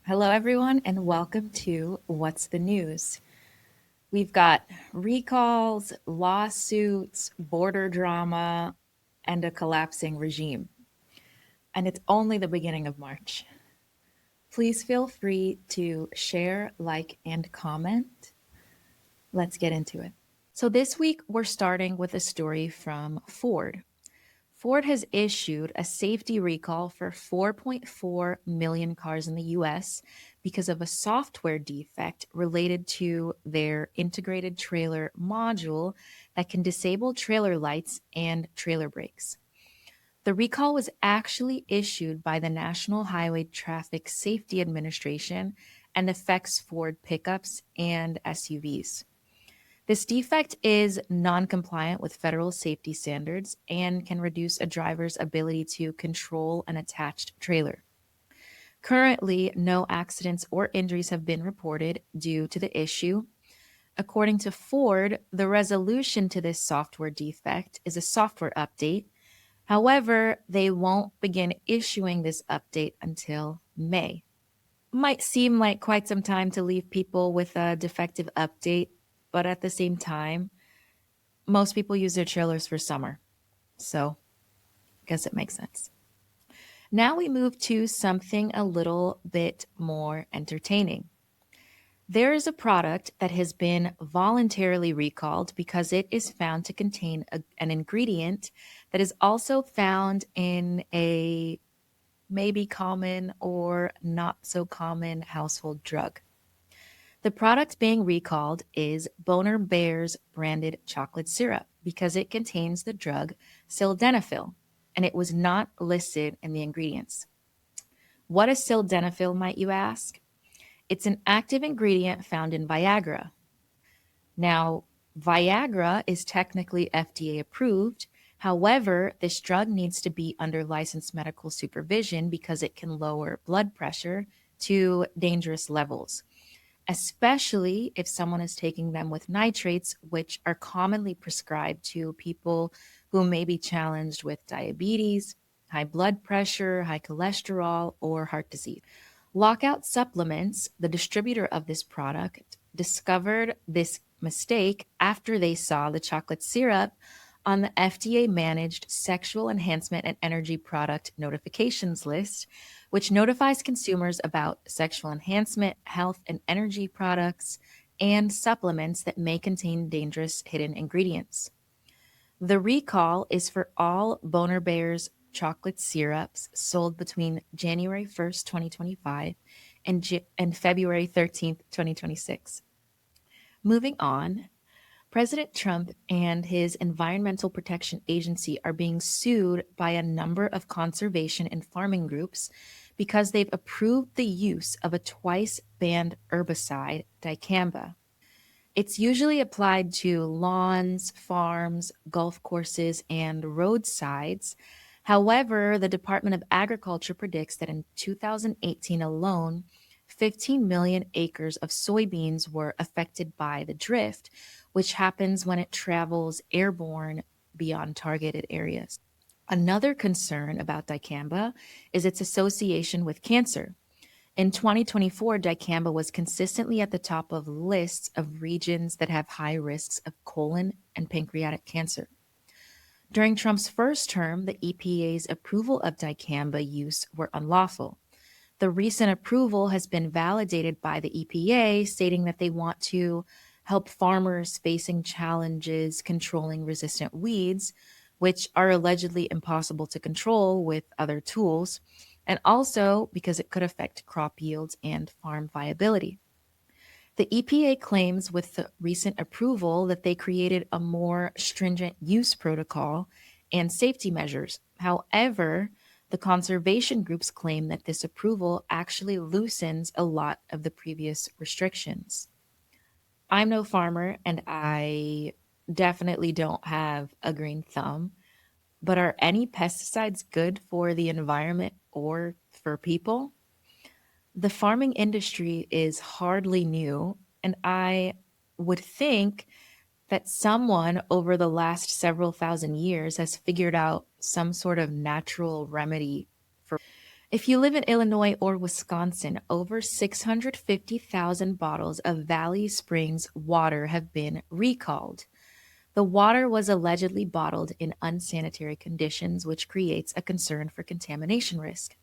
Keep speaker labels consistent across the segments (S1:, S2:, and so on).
S1: Hello, everyone, and welcome to What's the News? We've got recalls, lawsuits, border drama, and a collapsing regime. And it's only the beginning of March. Please feel free to share, like, and comment. Let's get into it. So, this week we're starting with a story from Ford. Ford has issued a safety recall for 4.4 million cars in the US because of a software defect related to their integrated trailer module that can disable trailer lights and trailer brakes. The recall was actually issued by the National Highway Traffic Safety Administration and affects Ford pickups and SUVs. This defect is non compliant with federal safety standards and can reduce a driver's ability to control an attached trailer. Currently, no accidents or injuries have been reported due to the issue. According to Ford, the resolution to this software defect is a software update. However, they won't begin issuing this update until May. Might seem like quite some time to leave people with a defective update, but at the same time, most people use their trailers for summer. So I guess it makes sense. Now we move to something a little bit more entertaining. There is a product that has been voluntarily recalled because it is found to contain an ingredient that is also found in a maybe common or not so common household drug. The product being recalled is Boner Bears branded chocolate syrup because it contains the drug sildenafil and it was not listed in the ingredients. What is sildenafil, might you ask? It's an active ingredient found in Viagra. Now, Viagra is technically FDA approved. However, this drug needs to be under licensed medical supervision because it can lower blood pressure to dangerous levels, especially if someone is taking them with nitrates, which are commonly prescribed to people who may be challenged with diabetes, high blood pressure, high cholesterol, or heart disease. Lockout Supplements, the distributor of this product, discovered this mistake after they saw the chocolate syrup on the FDA managed Sexual Enhancement and Energy Product Notifications list, which notifies consumers about sexual enhancement, health, and energy products and supplements that may contain dangerous hidden ingredients. The recall is for all Boner Bears chocolate syrups sold between January 1st, 2025 and February 13th, 2026. Moving on, President Trump and his Environmental Protection Agency are being sued by a number of conservation and farming groups because they've approved the use of a twice banned herbicide, dicamba. It's usually applied to lawns, farms, golf courses, and roadsides. However, the Department of Agriculture predicts that in 2018 alone, 15 million acres of soybeans were affected by the drift, which happens when it travels airborne beyond targeted areas. Another concern about dicamba is its association with cancer. In 2024, dicamba was consistently at the top of lists of regions that have high risks of colon and pancreatic cancer. During Trump's first term, the EPA's approval of dicamba use were unlawful. The recent approval has been validated by the EPA, stating that they want to help farmers facing challenges controlling resistant weeds, which are allegedly impossible to control with other tools, and also because it could affect crop yields and farm viability. The EPA claims with the recent approval that they created a more stringent use protocol and safety measures. However, the conservation groups claim that this approval actually loosens a lot of the previous restrictions. I'm no farmer and I definitely don't have a green thumb, but are any pesticides good for the environment or for people? The farming industry is hardly new, and I would think that someone over the last several thousand years has figured out some sort of natural remedy for. If you live in Illinois or Wisconsin, over 650,000 bottles of Valley Springs water have been recalled. The water was allegedly bottled in unsanitary conditions, which creates a concern for contamination risk.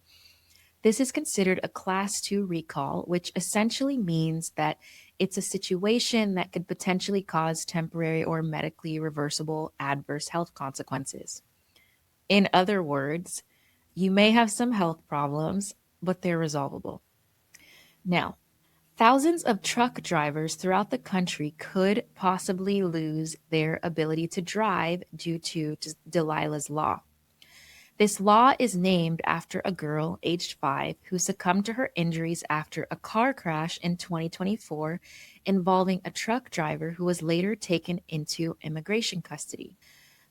S1: This is considered a Class 2 recall, which essentially means that it's a situation that could potentially cause temporary or medically reversible adverse health consequences. In other words, you may have some health problems, but they're resolvable. Now, thousands of truck drivers throughout the country could possibly lose their ability to drive due to Delilah's Law. This law is named after a girl aged 5 who succumbed to her injuries after a car crash in 2024 involving a truck driver who was later taken into immigration custody.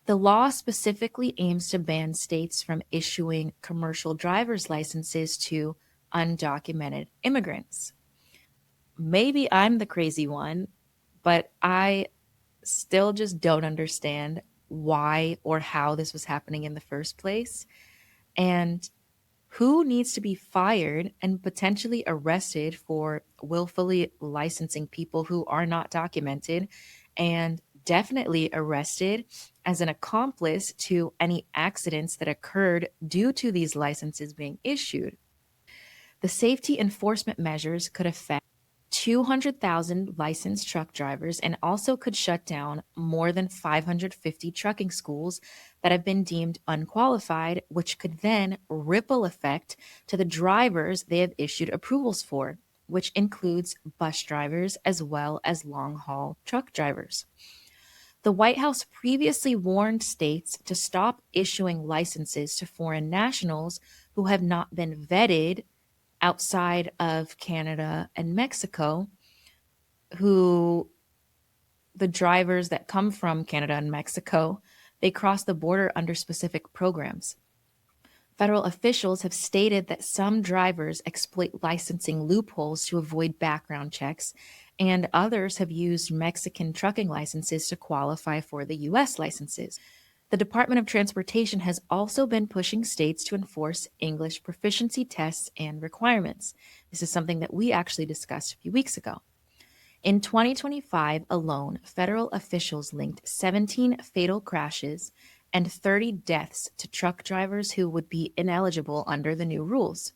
S1: The law specifically aims to ban states from issuing commercial driver's licenses to undocumented immigrants. Maybe I'm the crazy one, but I still just don't understand why or how this was happening in the first place. And who needs to be fired and potentially arrested for willfully licensing people who are not documented, and definitely arrested as an accomplice to any accidents that occurred due to these licenses being issued? The safety enforcement measures could affect 200,000 licensed truck drivers and also could shut down more than 550 trucking schools that have been deemed unqualified, which could then ripple effect to the drivers they have issued approvals for, which includes bus drivers as well as long haul truck drivers. The White House previously warned states to stop issuing licenses to foreign nationals who have not been vetted outside of Canada and Mexico, who the drivers that come from Canada and Mexico, they cross the border under specific programs. Federal officials have stated that some drivers exploit licensing loopholes to avoid background checks, and others have used Mexican trucking licenses to qualify for the US licenses. The Department of Transportation has also been pushing states to enforce English proficiency tests and requirements. This is something that we actually discussed a few weeks ago. In 2025 alone, federal officials linked 17 fatal crashes and 30 deaths to truck drivers who would be ineligible under the new rules.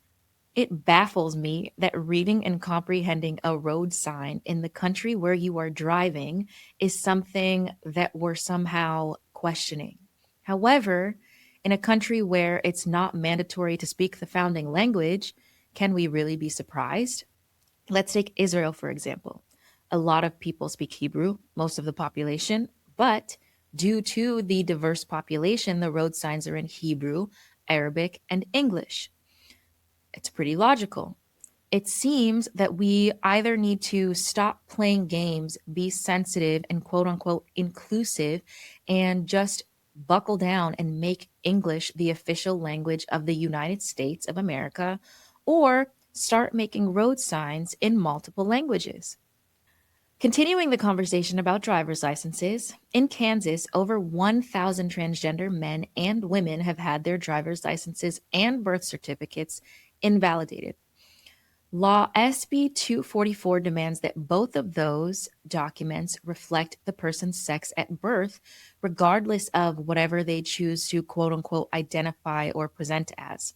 S1: It baffles me that reading and comprehending a road sign in the country where you are driving is something that we're somehow questioning. However, in a country where it's not mandatory to speak the founding language, can we really be surprised? Let's take Israel, for example. A lot of people speak Hebrew, most of the population, but due to the diverse population, the road signs are in Hebrew, Arabic, and English. It's pretty logical. It seems that we either need to stop playing games, be sensitive and quote unquote inclusive, and just buckle down and make English the official language of the United States of America, or start making road signs in multiple languages. Continuing the conversation about driver's licenses, in Kansas, over 1,000 transgender men and women have had their driver's licenses and birth certificates invalidated. Law SB 244 demands that both of those documents reflect the person's sex at birth, regardless of whatever they choose to quote unquote identify or present as.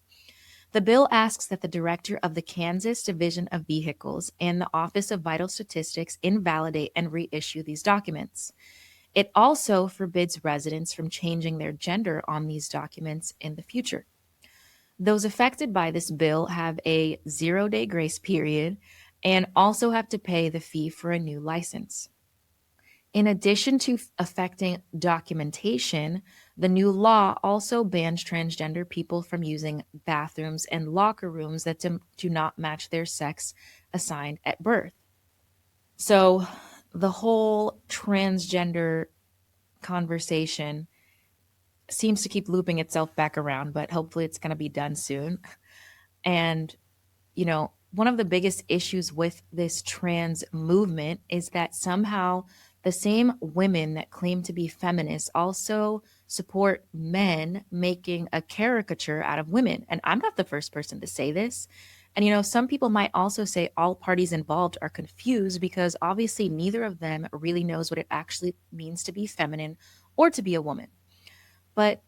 S1: The bill asks that the director of the Kansas Division of Vehicles and the Office of Vital Statistics invalidate and reissue these documents. It also forbids residents from changing their gender on these documents in the future. Those affected by this bill have a 0-day grace period and also have to pay the fee for a new license. In addition to affecting documentation, the new law also bans transgender people from using bathrooms and locker rooms that do not match their sex assigned at birth. So, the whole transgender conversation seems to keep looping itself back around, but hopefully it's going to be done soon. And, one of the biggest issues with this trans movement is that somehow the same women that claim to be feminists also support men making a caricature out of women. And I'm not the first person to say this. And some people might also say all parties involved are confused because obviously neither of them really knows what it actually means to be feminine or to be a woman. But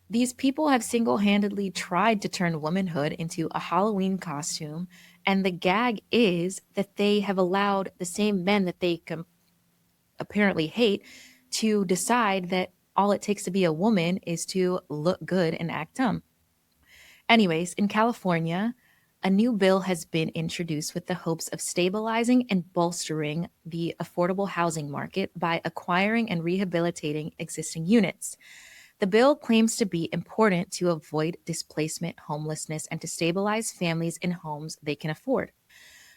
S1: these people have single handedly tried to turn womanhood into a Halloween costume. And the gag is that they have allowed the same men that they apparently hate to decide that all it takes to be a woman is to look good and act dumb. Anyways, in California, a new bill has been introduced with the hopes of stabilizing and bolstering the affordable housing market by acquiring and rehabilitating existing units. The bill claims to be important to avoid displacement, homelessness, and to stabilize families in homes they can afford.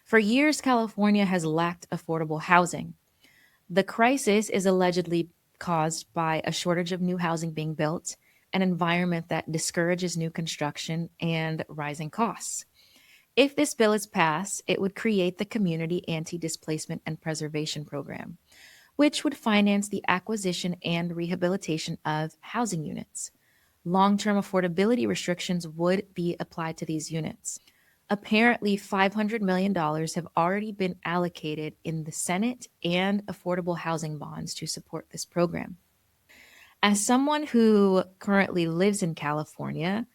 S1: For years, California has lacked affordable housing. The crisis is allegedly caused by a shortage of new housing being built, an environment that discourages new construction, and rising costs. If this bill is passed, it would create the Community Anti Displacement and Preservation Program, which would finance the acquisition and rehabilitation of housing units. Long term affordability restrictions would be applied to these units. Apparently, $500 million dollars have already been allocated in the Senate and affordable housing bonds to support this program. As someone who currently lives in California,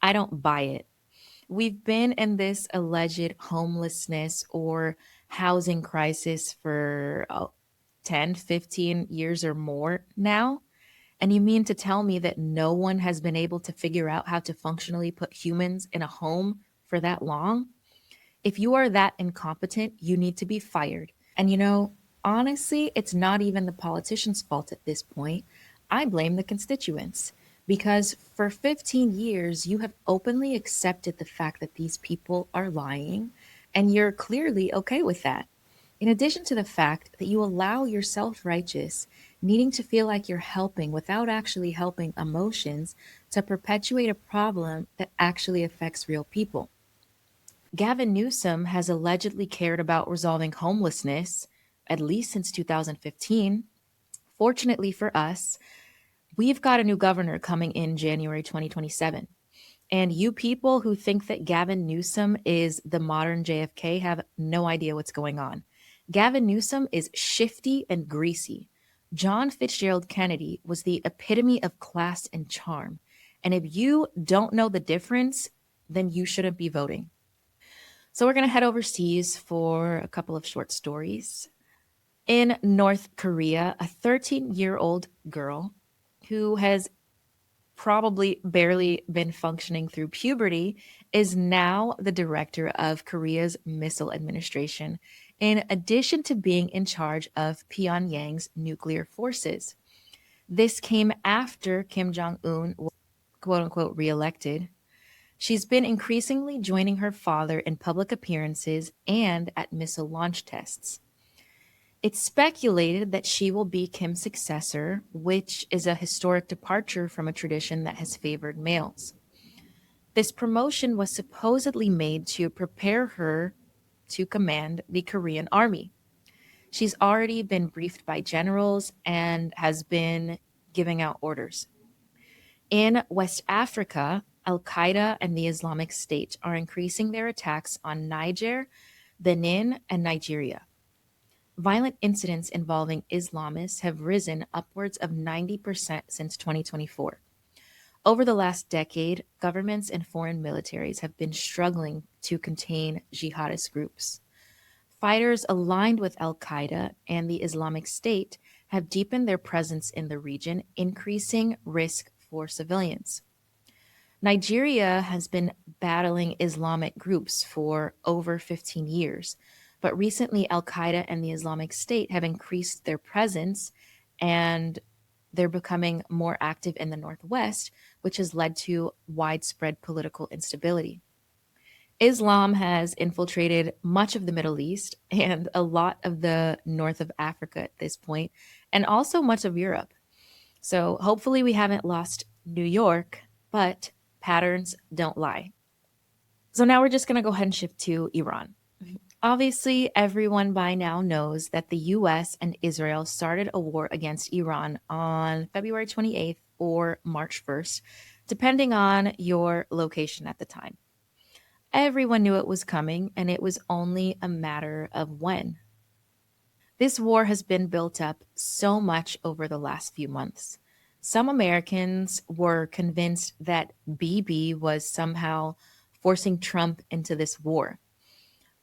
S1: I don't buy it. We've been in this alleged homelessness or housing crisis for 10, 15 years or more now. And you mean to tell me that no one has been able to figure out how to functionally put humans in a home for that long? If you are that incompetent, you need to be fired. And honestly, it's not even the politicians' fault at this point. I blame the constituents. Because for 15 years, you have openly accepted the fact that these people are lying, and you're clearly okay with that. In addition to the fact that you allow your self righteous, needing to feel like you're helping without actually helping emotions to perpetuate a problem that actually affects real people. Gavin Newsom has allegedly cared about resolving homelessness at least since 2015. Fortunately for us, we've got a new governor coming in January 2027. And you people who think that Gavin Newsom is the modern JFK have no idea what's going on. Gavin Newsom is shifty and greasy. John Fitzgerald Kennedy was the epitome of class and charm. And if you don't know the difference, then you shouldn't be voting. So we're going to head overseas for a couple of short stories. In North Korea, a 13-year-old girl who has probably barely been functioning through puberty is now the director of Korea's missile administration, in addition to being in charge of Pyongyang's nuclear forces. This came after Kim Jong un was quote unquote reelected. She's been increasingly joining her father in public appearances and at missile launch tests. It's speculated that she will be Kim's successor, which is a historic departure from a tradition that has favored males. This promotion was supposedly made to prepare her to command the Korean army. She's already been briefed by generals and has been giving out orders. In West Africa, Al Qaeda and the Islamic State are increasing their attacks on Niger, Benin, and Nigeria. Violent incidents involving Islamists have risen upwards of 90% since 2024. Over the last decade, governments and foreign militaries have been struggling to contain jihadist groups. Fighters aligned with Al Qaeda and the Islamic State have deepened their presence in the region, increasing risk for civilians. Nigeria has been battling Islamic groups for over 15 years, but recently Al Qaeda and the Islamic State have increased their presence and they're becoming more active in the Northwest, which has led to widespread political instability. Islam has infiltrated much of the Middle East and a lot of the north of Africa at this point, and also much of Europe. So hopefully we haven't lost New York, but patterns don't lie. So now we're just going to go ahead and shift to Iran. Obviously, everyone by now knows that the US and Israel started a war against Iran on February 28th, or March 1st, depending on your location at the time. Everyone knew it was coming, and it was only a matter of when. This war has been built up so much over the last few months. Some Americans were convinced that Bibi was somehow forcing Trump into this war.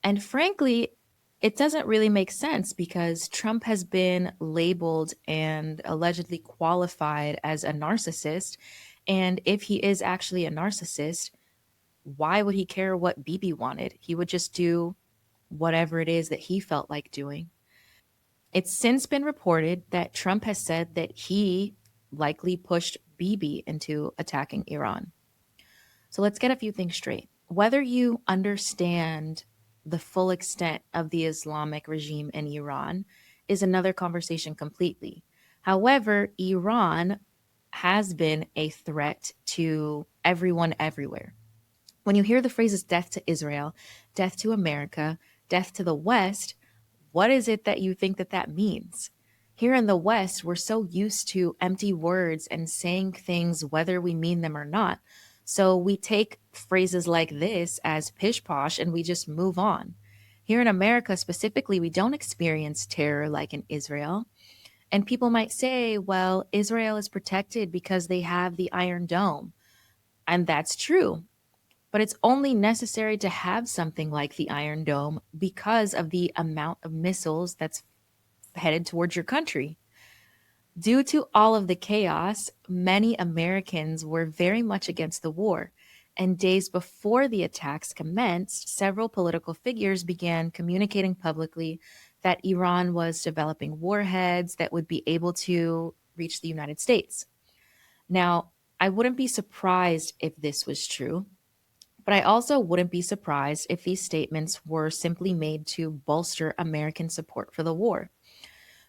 S1: And frankly, it doesn't really make sense because Trump has been labeled and allegedly qualified as a narcissist. And if he is actually a narcissist, why would he care what Bibi wanted? He would just do whatever it is that he felt like doing. It's since been reported that Trump has said that he likely pushed Bibi into attacking Iran. So let's get a few things straight. Whether you understand the full extent of the Islamic regime in Iran is another conversation completely. However, Iran has been a threat to everyone everywhere. When you hear the phrases death to Israel, death to America, death to the West, what is it that you think that that means? Here in the West, we're so used to empty words and saying things whether we mean them or not. So we take phrases like this as pish posh and we just move on. Here in America specifically, we don't experience terror like in Israel. And people might say, well, Israel is protected because they have the Iron Dome. And that's true. But it's only necessary to have something like the Iron Dome because of the amount of missiles that's headed towards your country. Due to all of the chaos, many Americans were very much against the war. And days before the attacks commenced, several political figures began communicating publicly that Iran was developing warheads that would be able to reach the United States. Now, I wouldn't be surprised if this was true, but I also wouldn't be surprised if these statements were simply made to bolster American support for the war.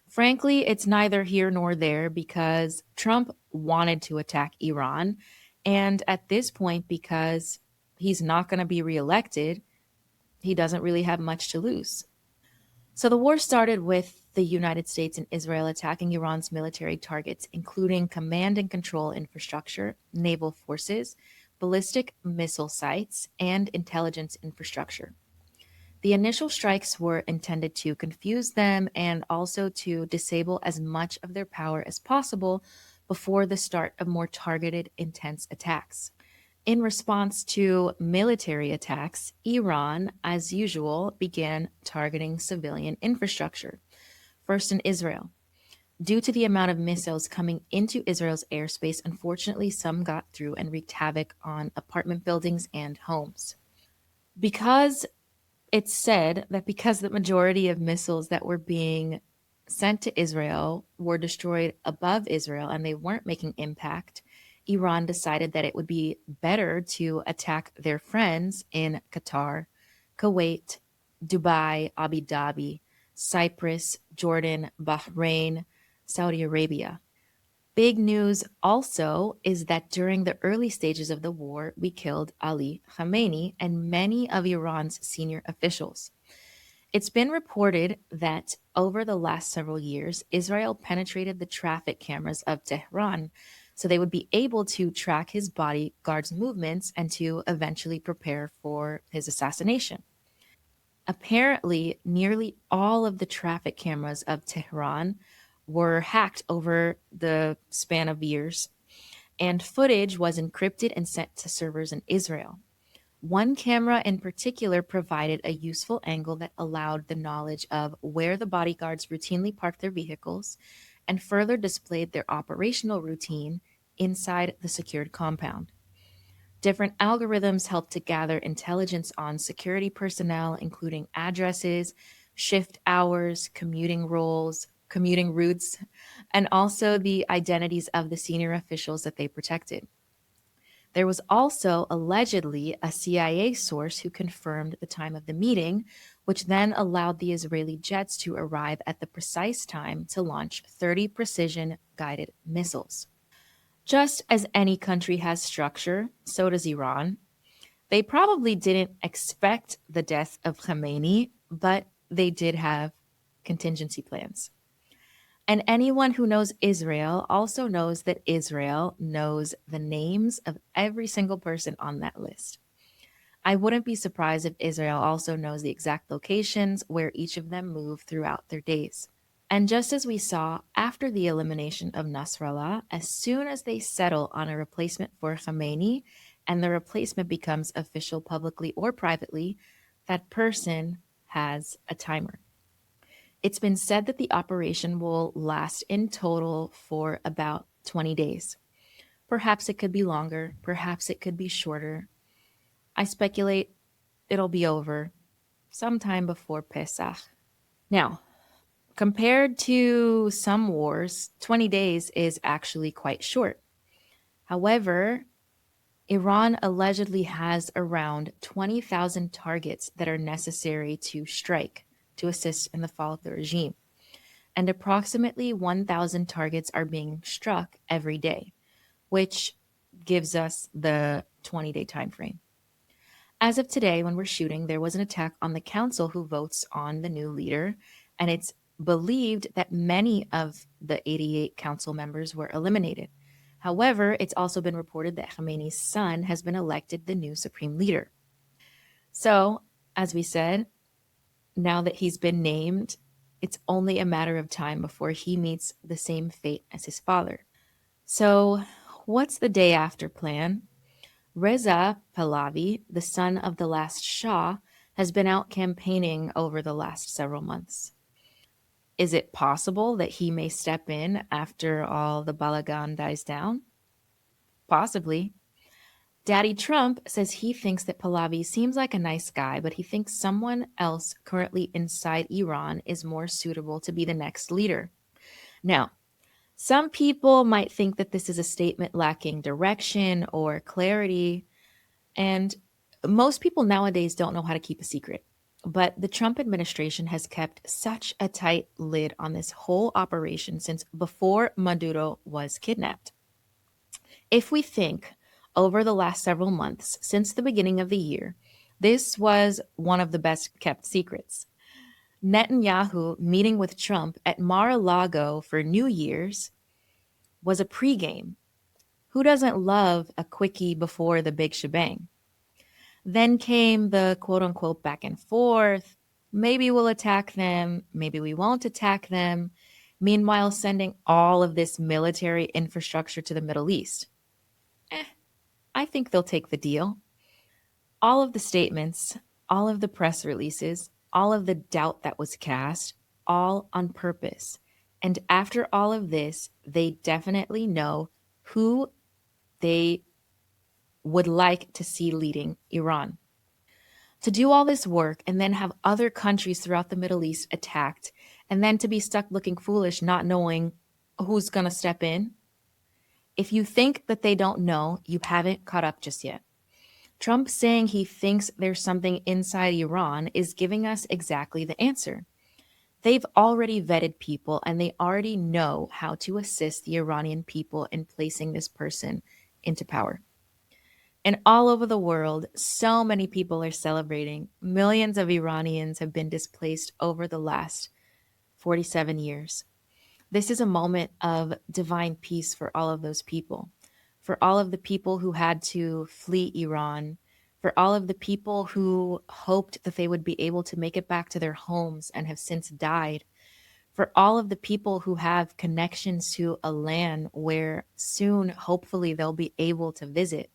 S1: Frankly, it's neither here nor there because Trump wanted to attack Iran. And at this point, because he's not going to be reelected, he doesn't really have much to lose. So the war started with the United States and Israel attacking Iran's military targets, including command and control infrastructure, naval forces, ballistic missile sites, and intelligence infrastructure. The initial strikes were intended to confuse them and also to disable as much of their power as possible before the start of more targeted, intense attacks. In response to military attacks, Iran, as usual, began targeting civilian infrastructure, first in Israel. Due to the amount of missiles coming into Israel's airspace, unfortunately, some got through and wreaked havoc on apartment buildings and homes. Because it's said that because the majority of missiles that were being sent to Israel were destroyed above Israel and they weren't making impact, Iran decided that it would be better to attack their friends in Qatar, Kuwait, Dubai, Abu Dhabi, Cyprus, Jordan, Bahrain, Saudi Arabia. Big news also is that during the early stages of the war, we killed Ali Khamenei and many of Iran's senior officials. It's been reported that over the last several years, Israel penetrated the traffic cameras of Tehran so they would be able to track his bodyguard's movements and to eventually prepare for his assassination. Apparently, nearly all of the traffic cameras of Tehran were hacked over the span of years, and footage was encrypted and sent to servers in Israel. One camera in particular provided a useful angle that allowed the knowledge of where the bodyguards routinely parked their vehicles and further displayed their operational routine inside the secured compound. Different algorithms help to gather intelligence on security personnel, including addresses, shift hours, commuting routes, and also the identities of the senior officials that they protected. There was also allegedly a CIA source who confirmed the time of the meeting, which then allowed the Israeli jets to arrive at the precise time to launch 30 precision guided missiles. Just as any country has structure, so does Iran. They probably didn't expect the death of Khamenei, but they did have contingency plans. And anyone who knows Israel also knows that Israel knows the names of every single person on that list. I wouldn't be surprised if Israel also knows the exact locations where each of them move throughout their days. And just as we saw after the elimination of Nasrallah, as soon as they settle on a replacement for Khamenei and the replacement becomes official publicly or privately, that person has a timer. It's been said that the operation will last in total for about 20 days. Perhaps it could be longer, perhaps it could be shorter. I speculate it'll be over sometime before Pesach. Now, compared to some wars, 20 days is actually quite short. However, Iran allegedly has around 20,000 targets that are necessary to strike to assist in the fall of the regime. And approximately 1,000 targets are being struck every day, which gives us the 20-day time frame. As of today, when we're shooting, there was an attack on the council who votes on the new leader, and it's believed that many of the 88 council members were eliminated. However, it's also been reported that Khamenei's son has been elected the new supreme leader. So, as we said, now that he's been named, it's only a matter of time before he meets the same fate as his father. So, what's the day after plan? Reza Pahlavi, the son of the last Shah, has been out campaigning over the last several months. Is it possible that he may step in after all the balagan dies down? Possibly. Daddy Trump says he thinks that Pahlavi seems like a nice guy, but he thinks someone else currently inside Iran is more suitable to be the next leader. Now, some people might think that this is a statement lacking direction or clarity, and most people nowadays don't know how to keep a secret. But the Trump administration has kept such a tight lid on this whole operation since before Maduro was kidnapped. If we think over the last several months, since the beginning of the year, this was one of the best kept secrets. Netanyahu meeting with Trump at Mar-a-Lago for New Year's was a pregame. Who doesn't love a quickie before the big shebang? Then came the quote unquote back and forth. Maybe we'll attack them. Maybe we won't attack them. Meanwhile, sending all of this military infrastructure to the Middle East. I think they'll take the deal. All of the statements, all of the press releases, all of the doubt that was cast, all on purpose. And after all of this, they definitely know who they would like to see leading Iran. To do all this work and then have other countries throughout the Middle East attacked, and then to be stuck looking foolish, not knowing who's going to step in. If you think that they don't know, you haven't caught up just yet. Trump saying he thinks there's something inside Iran is giving us exactly the answer. They've already vetted people and they already know how to assist the Iranian people in placing this person into power. And all over the world, so many people are celebrating. Millions of Iranians have been displaced over the last 47 years. This is a moment of divine peace for all of those people, for all of the people who had to flee Iran, for all of the people who hoped that they would be able to make it back to their homes and have since died, for all of the people who have connections to a land where soon, hopefully, they'll be able to visit.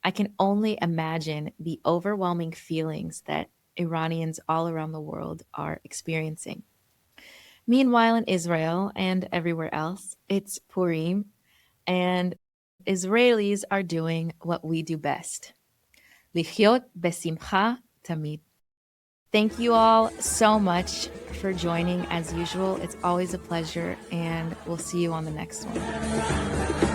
S1: I can only imagine the overwhelming feelings that Iranians all around the world are experiencing. Meanwhile, in Israel and everywhere else, it's Purim, and Israelis are doing what we do best. Lichot besimcha tamid. Thank you all so much for joining as usual. It's always a pleasure, and we'll see you on the next one.